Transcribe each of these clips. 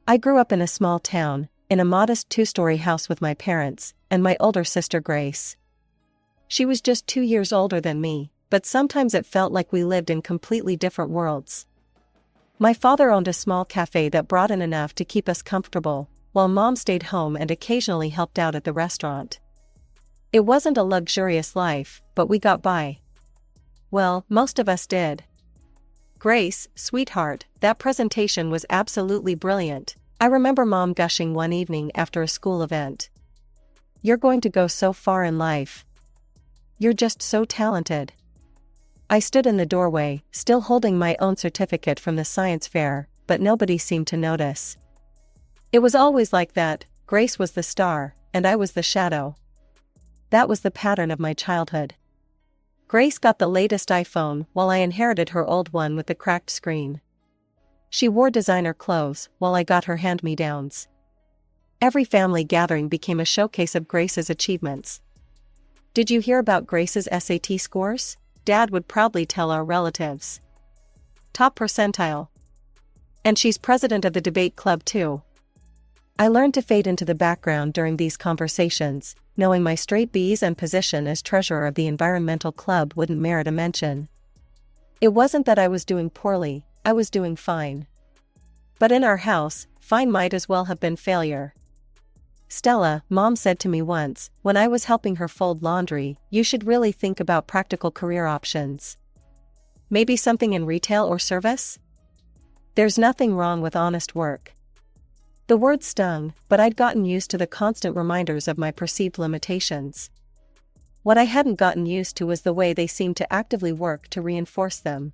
I grew up in a small town, in a modest two-story house with my parents, and my older sister Grace. She was just 2 years older than me, but sometimes it felt like we lived in completely different worlds. My father owned a small cafe that brought in enough to keep us comfortable, while Mom stayed home and occasionally helped out at the restaurant. It wasn't a luxurious life, but we got by. Well, most of us did. Grace, sweetheart, that presentation was absolutely brilliant. I remember Mom gushing one evening after a school event. You're going to go so far in life. You're just so talented. I stood in the doorway, still holding my own certificate from the science fair, but nobody seemed to notice. It was always like that. Grace was the star, and I was the shadow. That was the pattern of my childhood. Grace got the latest iPhone while I inherited her old one with the cracked screen. She wore designer clothes while I got her hand-me-downs. Every family gathering became a showcase of Grace's achievements. Did you hear about Grace's SAT scores? Dad would proudly tell our relatives. Top percentile. And she's president of the debate club too. I learned to fade into the background during these conversations, knowing my straight B's and position as treasurer of the environmental club wouldn't merit a mention. It wasn't that I was doing poorly, I was doing fine. But in our house, fine might as well have been failure. Stella, Mom said to me once, when I was helping her fold laundry, you should really think about practical career options. Maybe something in retail or service? There's nothing wrong with honest work. The word stung, but I'd gotten used to the constant reminders of my perceived limitations. What I hadn't gotten used to was the way they seemed to actively work to reinforce them.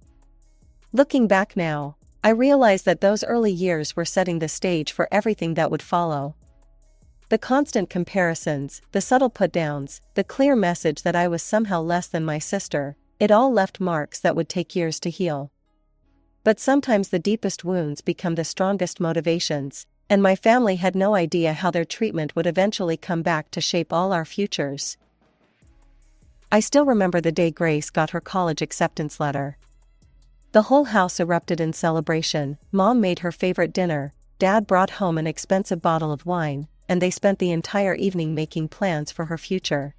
Looking back now, I realize that those early years were setting the stage for everything that would follow. The constant comparisons, the subtle put-downs, the clear message that I was somehow less than my sister, it all left marks that would take years to heal. But sometimes the deepest wounds become the strongest motivations, and my family had no idea how their treatment would eventually come back to shape all our futures. I still remember the day Grace got her college acceptance letter. The whole house erupted in celebration. Mom made her favorite dinner, Dad brought home an expensive bottle of wine, and they spent the entire evening making plans for her future.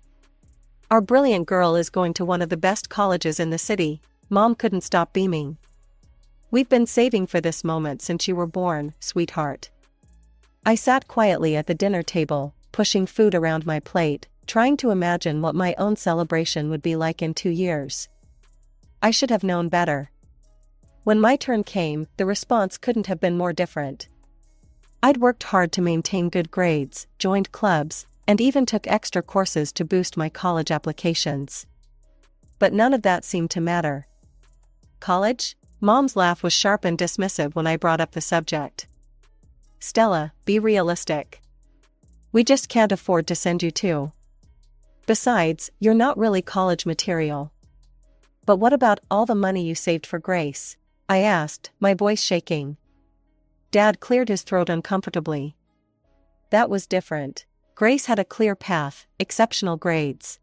Our brilliant girl is going to one of the best colleges in the city. Mom couldn't stop beaming. We've been saving for this moment since you were born, sweetheart. I sat quietly at the dinner table, pushing food around my plate, trying to imagine what my own celebration would be like in 2 years. I should have known better. When my turn came, the response couldn't have been more different. I'd worked hard to maintain good grades, joined clubs, and even took extra courses to boost my college applications. But none of that seemed to matter. College? Mom's laugh was sharp and dismissive when I brought up the subject. Stella, be realistic. We just can't afford to send you to. Besides, you're not really college material. But what about all the money you saved for Grace? I asked, my voice shaking. Dad cleared his throat uncomfortably. That was different. Grace had a clear path, exceptional grades.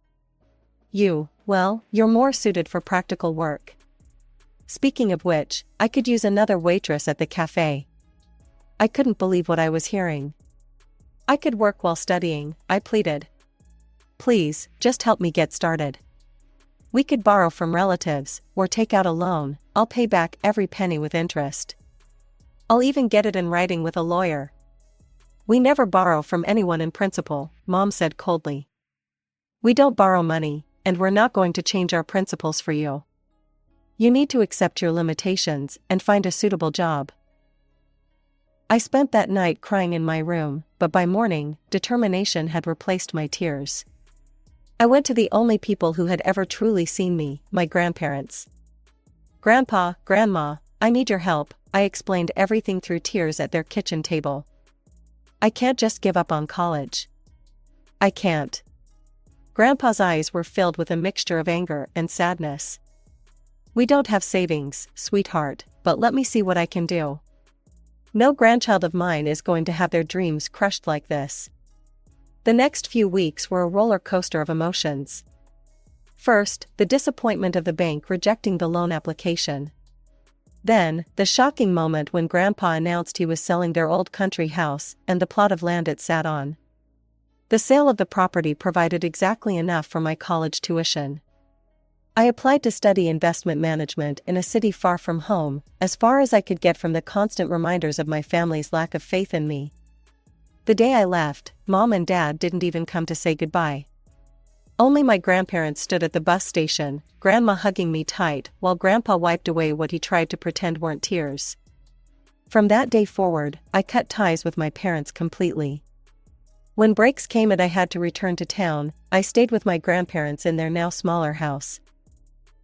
Well, you're more suited for practical work. Speaking of which, I could use another waitress at the cafe. I couldn't believe what I was hearing. I could work while studying, I pleaded. Please, just help me get started. We could borrow from relatives, or take out a loan. I'll pay back every penny with interest. I'll even get it in writing with a lawyer. We never borrow from anyone in principle, Mom said coldly. We don't borrow money, and we're not going to change our principles for you. You need to accept your limitations and find a suitable job. I spent that night crying in my room, but by morning, determination had replaced my tears. I went to the only people who had ever truly seen me, my grandparents. Grandpa, Grandma, I need your help, I explained everything through tears at their kitchen table. I can't just give up on college. I can't. Grandpa's eyes were filled with a mixture of anger and sadness. We don't have savings, sweetheart, but let me see what I can do. No grandchild of mine is going to have their dreams crushed like this. The next few weeks were a roller coaster of emotions. First, the disappointment of the bank rejecting the loan application. Then, the shocking moment when Grandpa announced he was selling their old country house and the plot of land it sat on. The sale of the property provided exactly enough for my college tuition. I applied to study investment management in a city far from home, as far as I could get from the constant reminders of my family's lack of faith in me. The day I left, Mom and Dad didn't even come to say goodbye. Only my grandparents stood at the bus station, Grandma hugging me tight while Grandpa wiped away what he tried to pretend weren't tears. From that day forward, I cut ties with my parents completely. When breaks came and I had to return to town, I stayed with my grandparents in their now smaller house.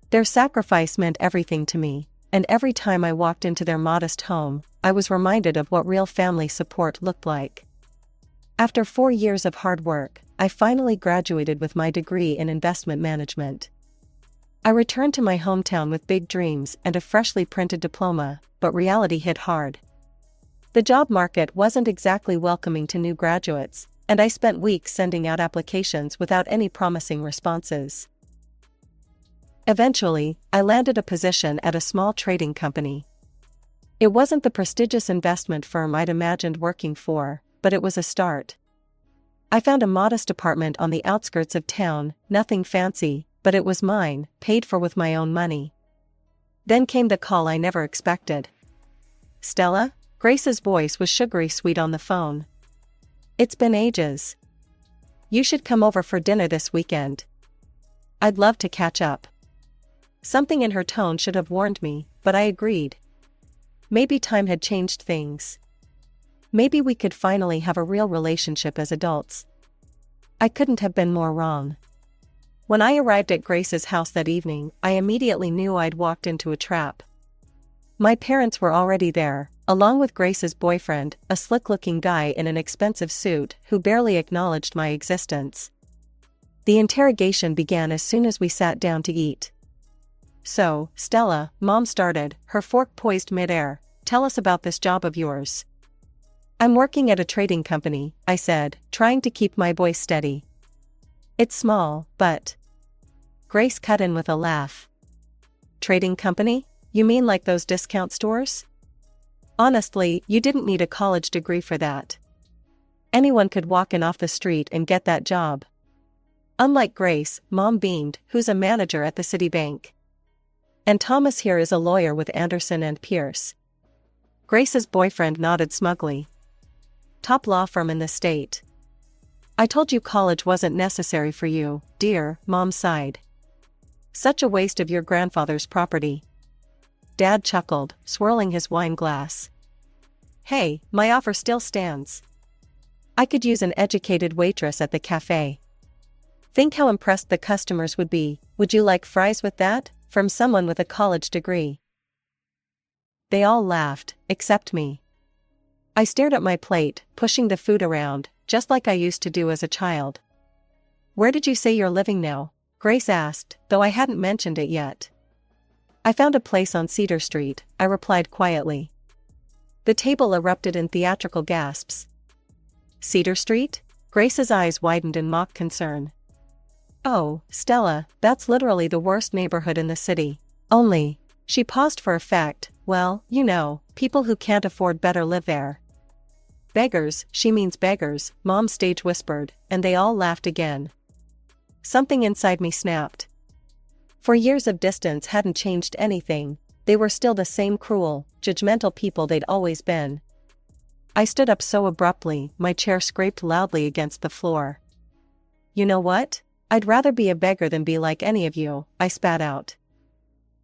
Their sacrifice meant everything to me, and every time I walked into their modest home, I was reminded of what real family support looked like. After 4 years of hard work, I finally graduated with my degree in investment management. I returned to my hometown with big dreams and a freshly printed diploma, but reality hit hard. The job market wasn't exactly welcoming to new graduates, and I spent weeks sending out applications without any promising responses. Eventually, I landed a position at a small trading company. It wasn't the prestigious investment firm I'd imagined working for, but it was a start. I found a modest apartment on the outskirts of town, nothing fancy, but it was mine, paid for with my own money. Then came the call I never expected. "Stella?" Grace's voice was sugary sweet on the phone. "It's been ages. You should come over for dinner this weekend. I'd love to catch up." Something in her tone should have warned me, but I agreed. Maybe time had changed things. Maybe we could finally have a real relationship as adults. I couldn't have been more wrong. When I arrived at Grace's house that evening, I immediately knew I'd walked into a trap. My parents were already there, along with Grace's boyfriend, a slick-looking guy in an expensive suit who barely acknowledged my existence. The interrogation began as soon as we sat down to eat. "So, Stella," Mom started, her fork poised midair, "tell us about this job of yours." "I'm working at a trading company," I said, trying to keep my voice steady. "It's small, but..." Grace cut in with a laugh. "Trading company? You mean like those discount stores? Honestly, you didn't need a college degree for that. Anyone could walk in off the street and get that job." Unlike Grace, Mom beamed, "who's a manager at the Citibank. And Thomas here is a lawyer with Anderson and Pierce." Grace's boyfriend nodded smugly. "Top law firm in the state." "I told you college wasn't necessary for you, dear," Mom sighed. "Such a waste of your grandfather's property." Dad chuckled, swirling his wine glass. "Hey, my offer still stands. I could use an educated waitress at the cafe. Think how impressed the customers would be. Would you like fries with that? From someone with a college degree." They all laughed, except me. I stared at my plate, pushing the food around, just like I used to do as a child. "Where did you say you're living now?" Grace asked, though I hadn't mentioned it yet. "I found a place on Cedar Street," I replied quietly. The table erupted in theatrical gasps. "Cedar Street?" Grace's eyes widened in mock concern. "Oh, Stella, that's literally the worst neighborhood in the city. Only..." She paused for effect. "Well, you know, people who can't afford better live there." "Beggars, she means beggars," Mom stage whispered, and they all laughed again. Something inside me snapped. For years of distance hadn't changed anything. They were still the same cruel, judgmental people they'd always been. I stood up so abruptly, my chair scraped loudly against the floor. "You know what? I'd rather be a beggar than be like any of you," I spat out.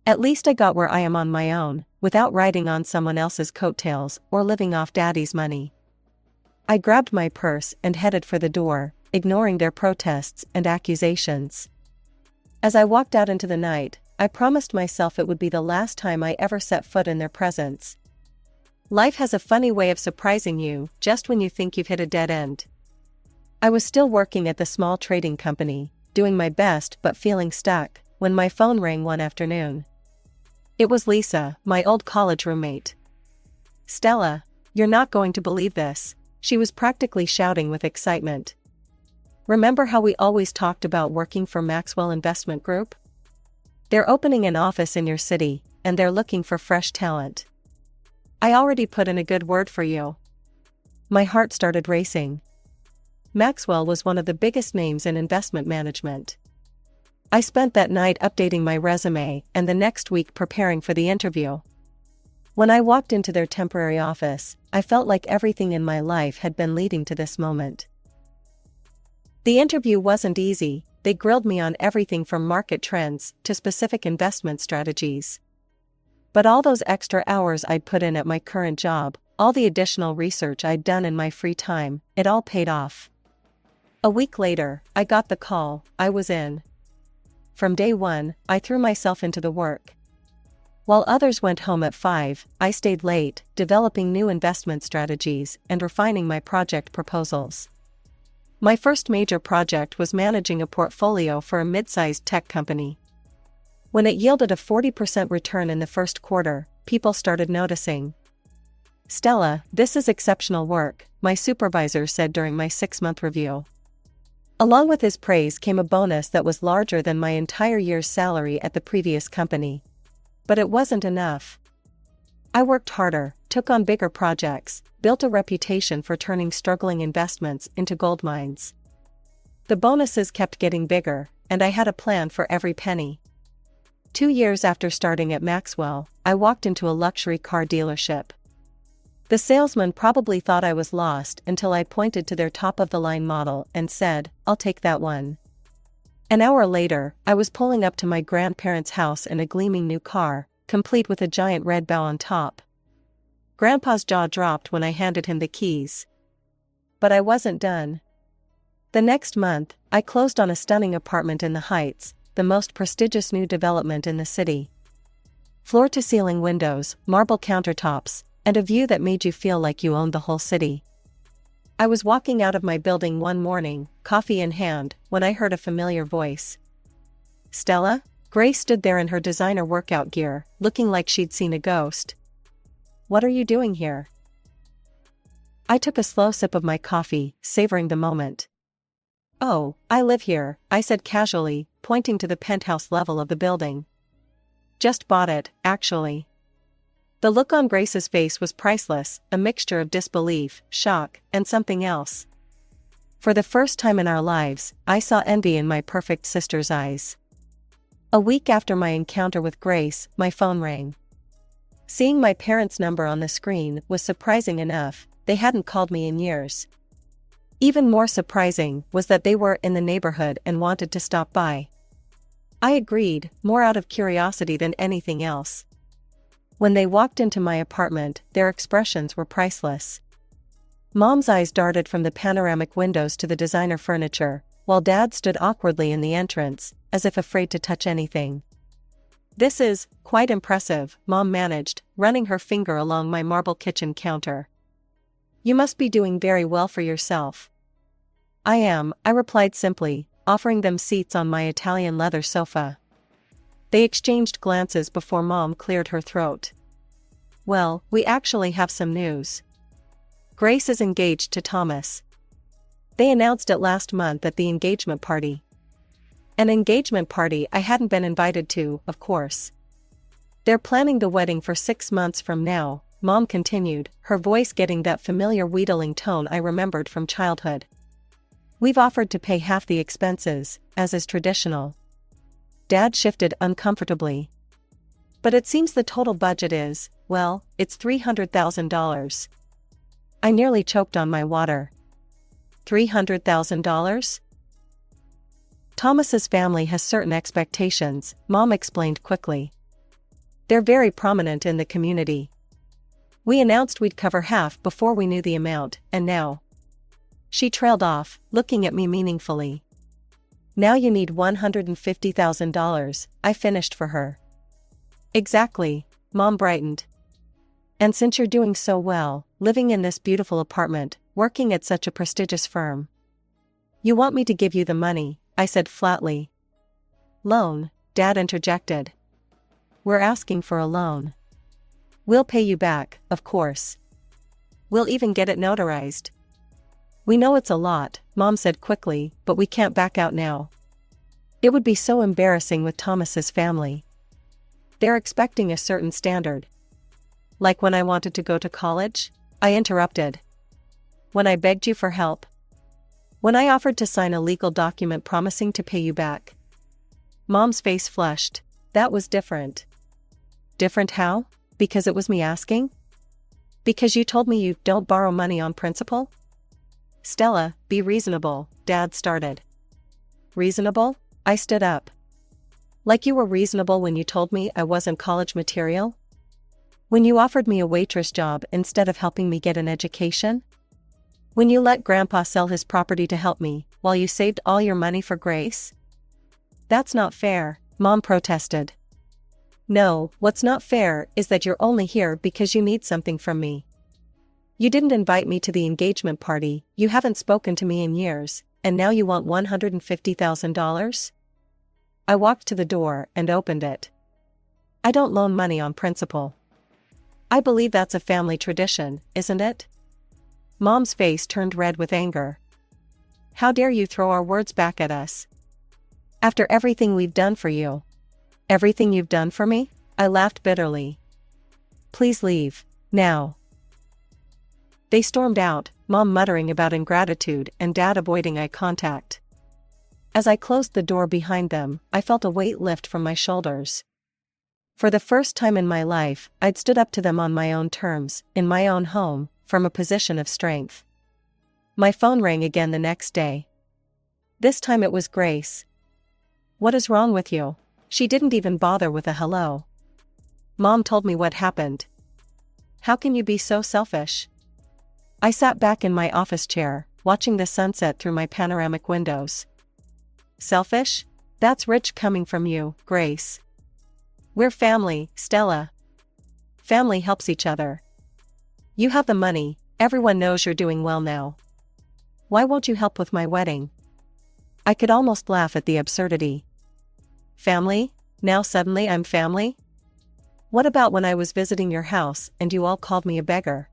"At least I got where I am on my own, without riding on someone else's coattails or living off Daddy's money." I grabbed my purse and headed for the door, ignoring their protests and accusations. As I walked out into the night, I promised myself it would be the last time I ever set foot in their presence. Life has a funny way of surprising you, just when you think you've hit a dead end. I was still working at the small trading company, doing my best but feeling stuck, when my phone rang one afternoon. It was Lisa, my old college roommate. "Stella, you're not going to believe this," she was practically shouting with excitement. "Remember how we always talked about working for Maxwell Investment Group? They're opening an office in your city, and they're looking for fresh talent. I already put in a good word for you." My heart started racing. Maxwell was one of the biggest names in investment management. I spent that night updating my resume and the next week preparing for the interview. When I walked into their temporary office, I felt like everything in my life had been leading to this moment. The interview wasn't easy. They grilled me on everything from market trends to specific investment strategies. But all those extra hours I'd put in at my current job, all the additional research I'd done in my free time, it all paid off. A week later, I got the call. I was in. From day one, I threw myself into the work. While others went home at 5, I stayed late, developing new investment strategies and refining my project proposals. My first major project was managing a portfolio for a mid-sized tech company. When it yielded a 40% return in the first quarter, people started noticing. "Stella, this is exceptional work," my supervisor said during my 6-month review. Along with his praise came a bonus that was larger than my entire year's salary at the previous company. But it wasn't enough. I worked harder, took on bigger projects, built a reputation for turning struggling investments into gold mines. The bonuses kept getting bigger, and I had a plan for every penny. 2 years after starting at Maxwell, I walked into a luxury car dealership. The salesman probably thought I was lost until I pointed to their top-of-the-line model and said, "I'll take that one." An hour later, I was pulling up to my grandparents' house in a gleaming new car, complete with a giant red bow on top. Grandpa's jaw dropped when I handed him the keys. But I wasn't done. The next month, I closed on a stunning apartment in the Heights, the most prestigious new development in the city. Floor-to-ceiling windows, marble countertops, and a view that made you feel like you owned the whole city. I was walking out of my building one morning, coffee in hand, when I heard a familiar voice. "Stella?" Grace stood there in her designer workout gear, looking like she'd seen a ghost. "What are you doing here?" I took a slow sip of my coffee, savoring the moment. "Oh, I live here," I said casually, pointing to the penthouse level of the building. "Just bought it, actually." The look on Grace's face was priceless, a mixture of disbelief, shock, and something else. For the first time in our lives, I saw envy in my perfect sister's eyes. A week after my encounter with Grace, my phone rang. Seeing my parents' number on the screen was surprising enough. They hadn't called me in years. Even more surprising was that they were in the neighborhood and wanted to stop by. I agreed, more out of curiosity than anything else. When they walked into my apartment, their expressions were priceless. Mom's eyes darted from the panoramic windows to the designer furniture, while Dad stood awkwardly in the entrance, as if afraid to touch anything. "This is quite impressive," Mom managed, running her finger along my marble kitchen counter. "You must be doing very well for yourself." "I am," I replied simply, offering them seats on my Italian leather sofa. They exchanged glances before Mom cleared her throat. "Well, we actually have some news. Grace is engaged to Thomas. They announced it last month at the engagement party." An engagement party I hadn't been invited to, of course. "They're planning the wedding for 6 months from now," Mom continued, her voice getting that familiar wheedling tone I remembered from childhood. "We've offered to pay half the expenses, as is traditional." Dad shifted uncomfortably. "But it seems the total budget is, well, it's $300,000. I nearly choked on my water. $300,000? Thomas's family has certain expectations, Mom explained quickly. They're very prominent in the community. We announced we'd cover half before we knew the amount, and now. She trailed off, looking at me meaningfully. "Now you need $150,000, I finished for her." "Exactly," Mom brightened. "And since you're doing so well, living in this beautiful apartment, working at such a prestigious firm. You want me to give you the money," I said flatly. "Loan," Dad interjected. "We're asking for a loan. We'll pay you back, of course. We'll even get it notarized." "We know it's a lot," Mom said quickly, "but we can't back out now. It would be so embarrassing with Thomas's family. They're expecting a certain standard. Like when I wanted to go to college? I interrupted. When I begged you for help? When I offered to sign a legal document promising to pay you back? Mom's face flushed. That was different. Different how? Because it was me asking? Because you told me you don't borrow money on principle? Stella, be reasonable, Dad started. Reasonable? I stood up. Like you were reasonable when you told me I wasn't college material? When you offered me a waitress job instead of helping me get an education? When you let Grandpa sell his property to help me, while you saved all your money for Grace? That's not fair, Mom protested. No, what's not fair is that you're only here because you need something from me. You didn't invite me to the engagement party, you haven't spoken to me in years, and now you want $150,000? I walked to the door and opened it. I don't loan money on principle. I believe that's a family tradition, isn't it? Mom's face turned red with anger. How dare you throw our words back at us? After everything we've done for you. Everything you've done for me? I laughed bitterly. Please leave, now. They stormed out, Mom muttering about ingratitude and Dad avoiding eye contact. As I closed the door behind them, I felt a weight lift from my shoulders. For the first time in my life, I'd stood up to them on my own terms, in my own home, from a position of strength. My phone rang again the next day. This time it was Grace. What is wrong with you? She didn't even bother with a hello. Mom told me what happened. How can you be so selfish? I sat back in my office chair, watching the sunset through my panoramic windows. Selfish? That's rich coming from you, Grace. We're family, Stella. Family helps each other. You have the money, everyone knows you're doing well now. Why won't you help with my wedding? I could almost laugh at the absurdity. Family? Now suddenly I'm family? What about when I was visiting your house and you all called me a beggar?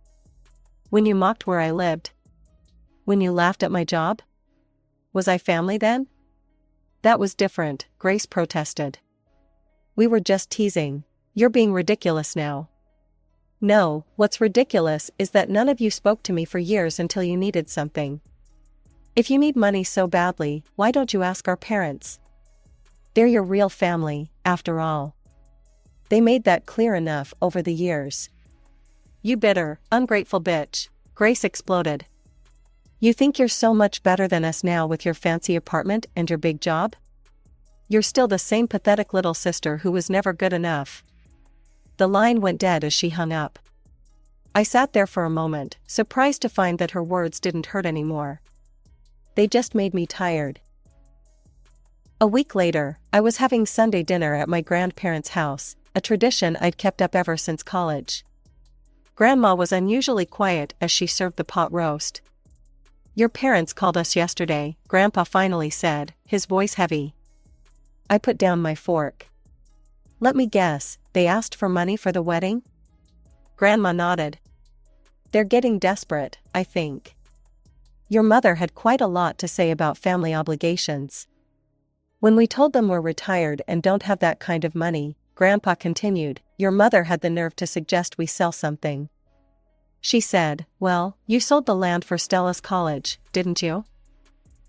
When you mocked where I lived? When you laughed at my job? Was I family then? That was different, Grace protested. We were just teasing. You're being ridiculous now. No, what's ridiculous is that none of you spoke to me for years until you needed something. If you need money so badly, why don't you ask our parents? They're your real family, after all. They made that clear enough over the years. You bitter, ungrateful bitch, Grace exploded. You think you're so much better than us now with your fancy apartment and your big job? You're still the same pathetic little sister who was never good enough. The line went dead as she hung up. I sat there for a moment, surprised to find that her words didn't hurt anymore. They just made me tired. A week later, I was having Sunday dinner at my grandparents' house, a tradition I'd kept up ever since college. Grandma was unusually quiet as she served the pot roast. Your parents called us yesterday, Grandpa finally said, his voice heavy. I put down my fork. Let me guess, they asked for money for the wedding? Grandma nodded. They're getting desperate, I think. Your mother had quite a lot to say about family obligations. When we told them we're retired and don't have that kind of money, Grandpa continued, your mother had the nerve to suggest we sell something. She said, well, you sold the land for Stella's college, didn't you?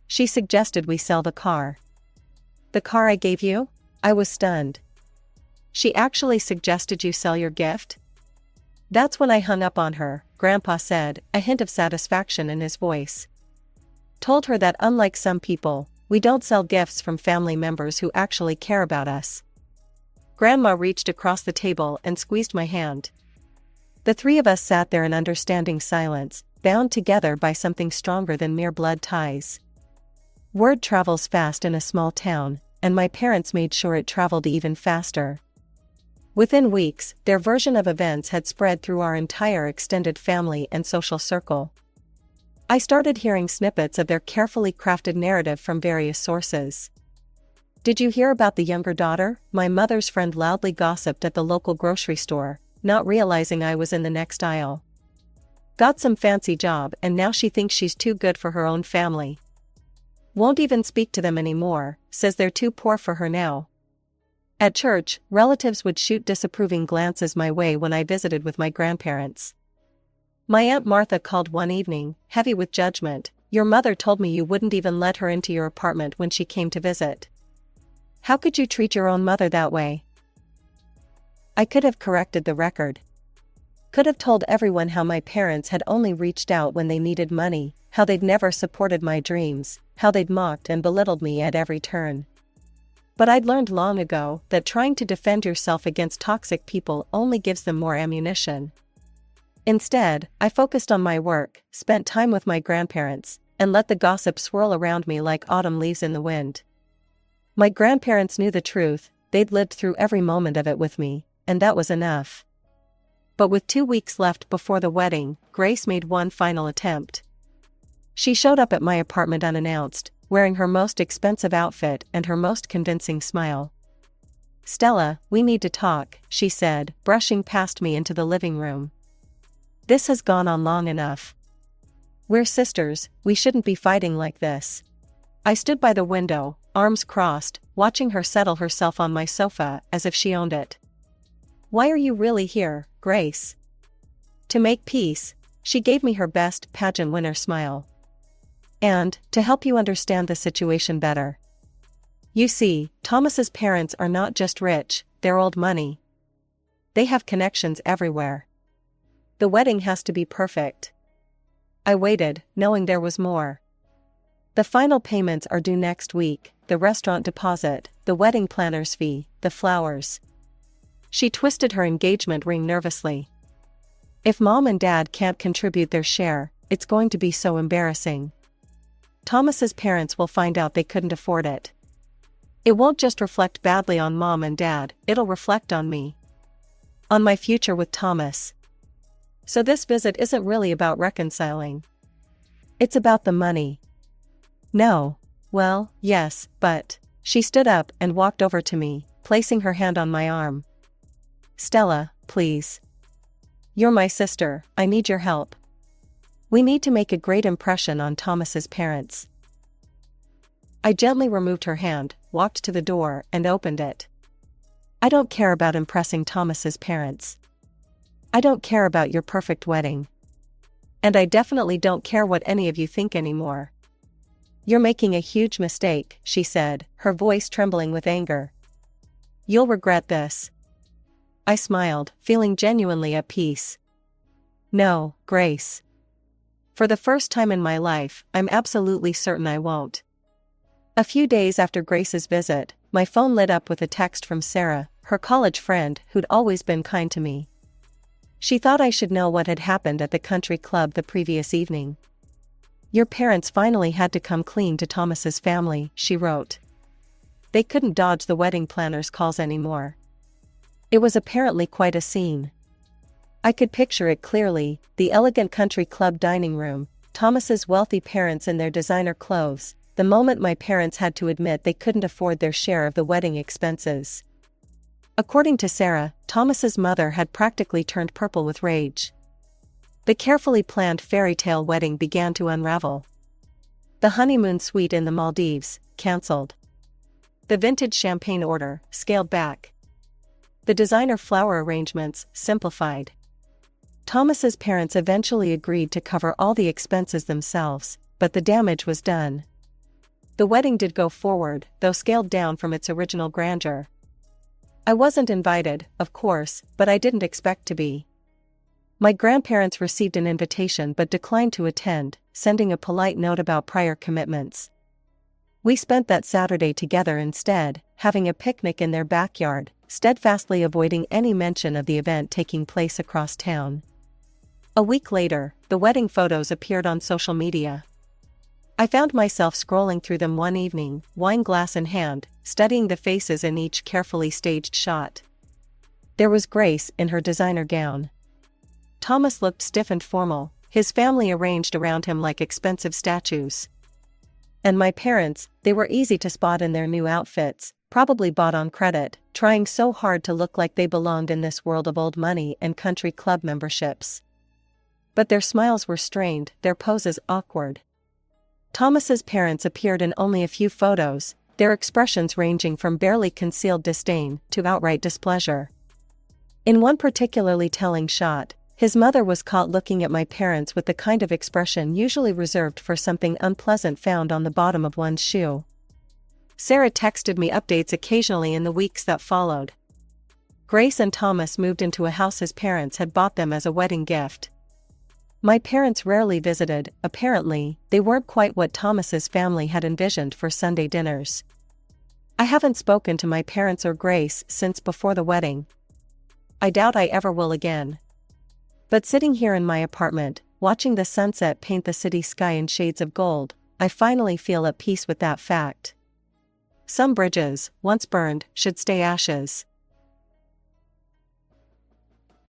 She suggested we sell the car. The car I gave you? I was stunned. She actually suggested you sell your gift? That's when I hung up on her, Grandpa said, a hint of satisfaction in his voice. Told her that unlike some people, we don't sell gifts from family members who actually care about us. Grandma reached across the table and squeezed my hand. The three of us sat there in understanding silence, bound together by something stronger than mere blood ties. Word travels fast in a small town, and my parents made sure it traveled even faster. Within weeks, their version of events had spread through our entire extended family and social circle. I started hearing snippets of their carefully crafted narrative from various sources. Did you hear about the younger daughter? My mother's friend loudly gossiped at the local grocery store, not realizing I was in the next aisle. Got some fancy job and now she thinks she's too good for her own family. Won't even speak to them anymore, says they're too poor for her now. At church, relatives would shoot disapproving glances my way when I visited with my grandparents. My Aunt Martha called one evening, heavy with judgment. "Your mother told me you wouldn't even let her into your apartment when she came to visit. How could you treat your own mother that way?" I could have corrected the record. Could have told everyone how my parents had only reached out when they needed money, how they'd never supported my dreams, how they'd mocked and belittled me at every turn. But I'd learned long ago that trying to defend yourself against toxic people only gives them more ammunition. Instead, I focused on my work, spent time with my grandparents, and let the gossip swirl around me like autumn leaves in the wind. My grandparents knew the truth, they'd lived through every moment of it with me, and that was enough. But with 2 weeks left before the wedding, Grace made one final attempt. She showed up at my apartment unannounced, wearing her most expensive outfit and her most convincing smile. "Stella, we need to talk," she said, brushing past me into the living room. "This has gone on long enough. We're sisters, we shouldn't be fighting like this." I stood by the window, arms crossed, watching her settle herself on my sofa as if she owned it. "Why are you really here, Grace?" "To make peace," she gave me her best pageant winner smile. "And, to help you understand the situation better. You see, Thomas's parents are not just rich, they're old money. They have connections everywhere. The wedding has to be perfect." I waited, knowing there was more. "The final payments are due next week, the restaurant deposit, the wedding planner's fee, the flowers." She twisted her engagement ring nervously. "If Mom and Dad can't contribute their share, it's going to be so embarrassing. Thomas's parents will find out they couldn't afford it. It won't just reflect badly on Mom and Dad, it'll reflect on me. On my future with Thomas. So this visit isn't really about reconciling. It's about the money." "No." "Well, yes, but..." She stood up and walked over to me, placing her hand on my arm. "Stella, please. You're my sister, I need your help. We need to make a great impression on Thomas's parents." I gently removed her hand, walked to the door, and opened it. "I don't care about impressing Thomas's parents. I don't care about your perfect wedding. And I definitely don't care what any of you think anymore. You're making a huge mistake," she said, her voice trembling with anger. "You'll regret this." I smiled, feeling genuinely at peace. "No, Grace. For the first time in my life, I'm absolutely certain I won't." A few days after Grace's visit, my phone lit up with a text from Sarah, her college friend who'd always been kind to me. She thought I should know what had happened at the country club the previous evening. "Your parents finally had to come clean to Thomas's family," she wrote. "They couldn't dodge the wedding planner's calls anymore." It was apparently quite a scene. I could picture it clearly, the elegant country club dining room, Thomas's wealthy parents in their designer clothes, the moment my parents had to admit they couldn't afford their share of the wedding expenses. According to Sarah, Thomas's mother had practically turned purple with rage. The carefully planned fairy tale wedding began to unravel. The honeymoon suite in the Maldives, cancelled. The vintage champagne order, scaled back. The designer flower arrangements, simplified. Thomas's parents eventually agreed to cover all the expenses themselves, but the damage was done. The wedding did go forward, though scaled down from its original grandeur. I wasn't invited, of course, but I didn't expect to be. My grandparents received an invitation but declined to attend, sending a polite note about prior commitments. We spent that Saturday together instead, having a picnic in their backyard, steadfastly avoiding any mention of the event taking place across town. A week later, the wedding photos appeared on social media. I found myself scrolling through them one evening, wine glass in hand, studying the faces in each carefully staged shot. There was Grace in her designer gown. Thomas looked stiff and formal, his family arranged around him like expensive statues. And my parents, they were easy to spot in their new outfits, probably bought on credit, trying so hard to look like they belonged in this world of old money and country club memberships. But their smiles were strained, their poses awkward. Thomas's parents appeared in only a few photos, their expressions ranging from barely concealed disdain to outright displeasure. In one particularly telling shot, his mother was caught looking at my parents with the kind of expression usually reserved for something unpleasant found on the bottom of one's shoe. Sarah texted me updates occasionally in the weeks that followed. Grace and Thomas moved into a house his parents had bought them as a wedding gift. My parents rarely visited. Apparently, they weren't quite what Thomas's family had envisioned for Sunday dinners. I haven't spoken to my parents or Grace since before the wedding. I doubt I ever will again. But sitting here in my apartment, watching the sunset paint the city sky in shades of gold, I finally feel at peace with that fact. Some bridges, once burned, should stay ashes.